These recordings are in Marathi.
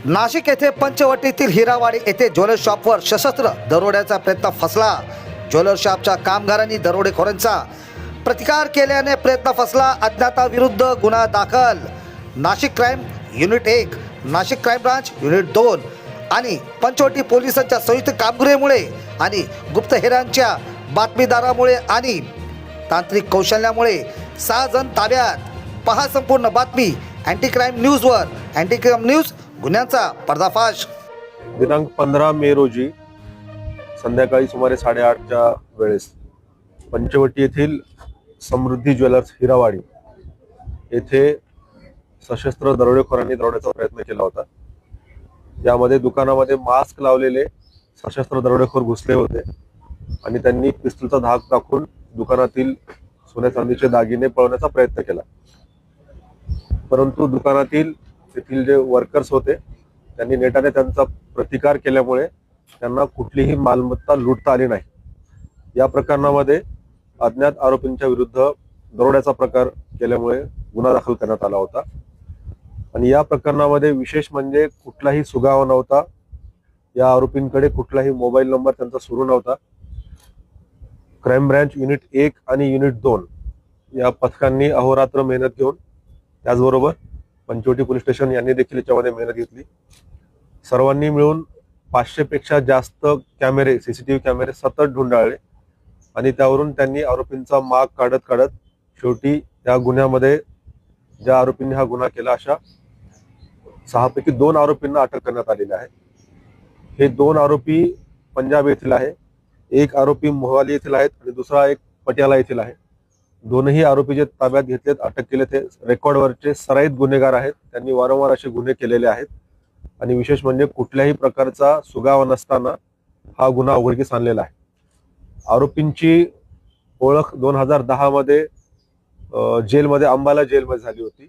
नाशिक येथे पंचवटीतील हिरावाडी येथे ज्वेलर्स शॉपवर सशस्त्र दरोड्याचा प्रयत्न फसला। ज्वेलर्स शॉपच्या कामगारांनी दरोडेखोरांचा प्रतिकार केल्याने प्रयत्न फसला। अज्ञाताविरुद्ध गुन्हा दाखल। Nashik crime unit 1, Nashik crime branch unit 2 आणि पंचवटी पोलिसांच्या संयुक्त कामगिरीमुळे आणि गुप्तहेरांच्या बातमीदारामुळे आणि तांत्रिक कौशल्यामुळे 6 जण ताब्यात। पहा संपूर्ण बातमी अँटी क्राईम न्यूजवर। अँटी क्राईम न्यूज, गुन्ह्यांचा पर्दाफाश। दिनांक 15 मे रोजी संध्याकाळी सुमारे 8:30च्या वेळेस पंचवटी येथील समृद्धी ज्वेलर्स हिरावाडी येथे सशस्त्र दरोडेखोरांनी दरोड्याचा प्रयत्न केला होता। यामध्ये दुकानामध्ये मास्क लावलेले सशस्त्र दरोडेखोर घुसले होते आणि त्यांनी पिस्तूलचा धाक टाकून दुकानातील सोन्या चांदीचे दागिने पळवण्याचा प्रयत्न केला। परंतु दुकानातील तेथील जे वर्कर्स होते त्यांनी नेटाने त्यांचा प्रतिकार केल्यामुळे त्यांना कुठलीही मालमत्ता लुटता आली नाही। या प्रकरणामध्ये अज्ञात आरोपींच्या विरुद्ध दरोड्याचा प्रकार केल्यामुळे गुन्हा दाखल करण्यात आला होता आणि या प्रकरणामध्ये विशेष म्हणजे कुठलाही सुगावा नव्हता। या आरोपींकडे कुठलाही मोबाईल नंबर त्यांचा सुरू नव्हता। क्राईम ब्रांच युनिट 1 आणि युनिट 2 या पथकांनी अहोरात्र मेहनत घेऊन, त्याचबरोबर पंचवटी पोलीस स्टेशन यांनी देखील याच्यामध्ये मेहनत घेतली। सर्वांनी मिळून 500 पेक्षा जास्त कॅमेरे, सीसीटीव्ही कॅमेरे सतत ढुंडाळले आणि त्यावरून त्यांनी आरोपींचा माग काढत काढत शेवटी या गुन्ह्यामध्ये ज्या आरोपींनी हा गुन्हा केला अशा 6 पैकी 2 आरोपींना अटक करण्यात आलेली आहे। हे 2 आरोपी पंजाब येथील आहे, एक आरोपी मोहाली येथील आहेत आणि दुसरा एक पटियाला येथील आहे। दोनही आरोपी जे ताब्यात घेतलेत, अटक केले, ते रेकॉर्डवरचे सराईत गुन्हेगार आहेत। त्यांनी वारंवार असे गुन्हे केलेले आहेत आणि विशेष म्हणजे कुठल्याही प्रकारचा सुगावा नसताना हा गुन्हा उघडकीस आणलेला आहे। आरोपींची ओळख 2010 मध्ये जेलमध्ये, अंबाला जेलमध्ये झाली होती।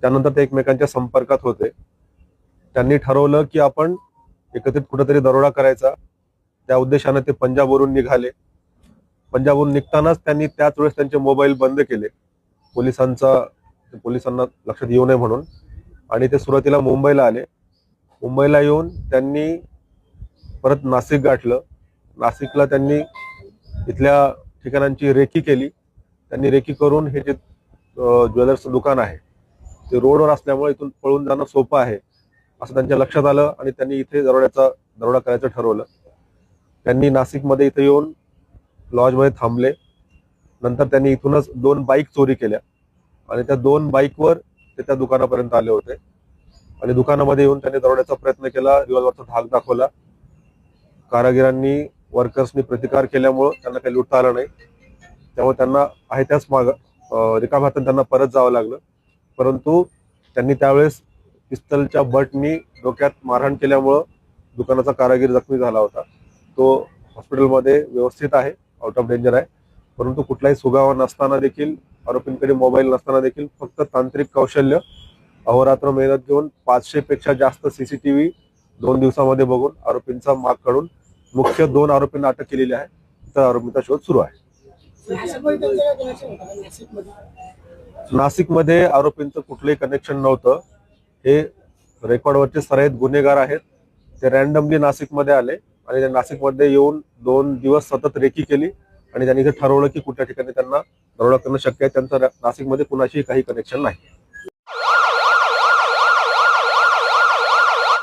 त्यानंतर ते एकमेकांच्या संपर्कात होते। त्यांनी ठरवलं की आपण एकत्रित कुठेतरी दरोडा करायचा। त्या उद्देशाने ते पंजाबवरून निघाले। पंजाबवरून निघतानाच त्यांनी त्याच वेळेस त्यांचे मोबाईल बंद केले पोलिसांना लक्षात येऊ नये म्हणून, आणि ते सुरुवातीला मुंबईला आले। मुंबईला येऊन त्यांनी परत नाशिक गाठलं। नाशिकला त्यांनी इथल्या ठिकाणांची रेकी केली। त्यांनी रेकी करून हे जे ज्वेलर्सचं दुकान आहे ते रोडवर असल्यामुळे इथून पळून जाणं सोपं आहे असं त्यांच्या लक्षात आलं आणि त्यांनी इथे दरोडा करायचं ठरवलं। त्यांनी नाशिकमध्ये इथे येऊन लॉजमध्ये थांबले। नंतर त्यांनी इथूनच 2 बाईक चोरी केल्या आणि त्या 2 बाईकवर ते त्या दुकानापर्यंत आले होते आणि दुकानामध्ये येऊन त्यांनी दरोड्याचा प्रयत्न केला। रिव्हॉल्वरचा धाक दाखवला। कारागिरांनी, वर्कर्सनी प्रतिकार केल्यामुळे त्यांना काही लुटता आलं नाही। त्यामुळे त्यांना आहे त्याच रिकाम्या हाताने त्यांना परत जावं लागलं। परंतु त्यांनी त्यावेळेस पिस्तलच्या बटनी डोक्यात मारहाण केल्यामुळं दुकानाचा कारागीर जखमी झाला होता। तो हॉस्पिटलमध्ये व्यवस्थित आहे, आउट ऑफ डेंजर आहे। परंतु कुठलाही सुगावा नसताना देखील, आरोपींकडे मोबाईल नसताना देखील फक्त तांत्रिक कौशल्य, अहोरात्र मेहनत घेऊन 500 पेक्षा जास्त सीसीटीव्ही 2 दिवसामध्ये बघून आरोपींचा माग काढून मुख्य 2 आरोपींना अटक केलेली आहे। तर आरोपींचा शोध सुरू आहे। नाशिकमध्ये आरोपींचं कुठलंही कनेक्शन नव्हतं। हे रेकॉर्डवरचे सराईत गुन्हेगार आहेत। ते रॅन्डमली नाशिकमध्ये आले आणि त्या नाशिकमध्ये येऊन 2 दिवस सतत रेकी केली आणि त्यांनी इथे ठरवलं की कुठल्या ठिकाणी त्यांना दरोडा करणं शक्य आहे। त्यांचं नाशिकमध्ये कुणाशीही काही कनेक्शन नाही।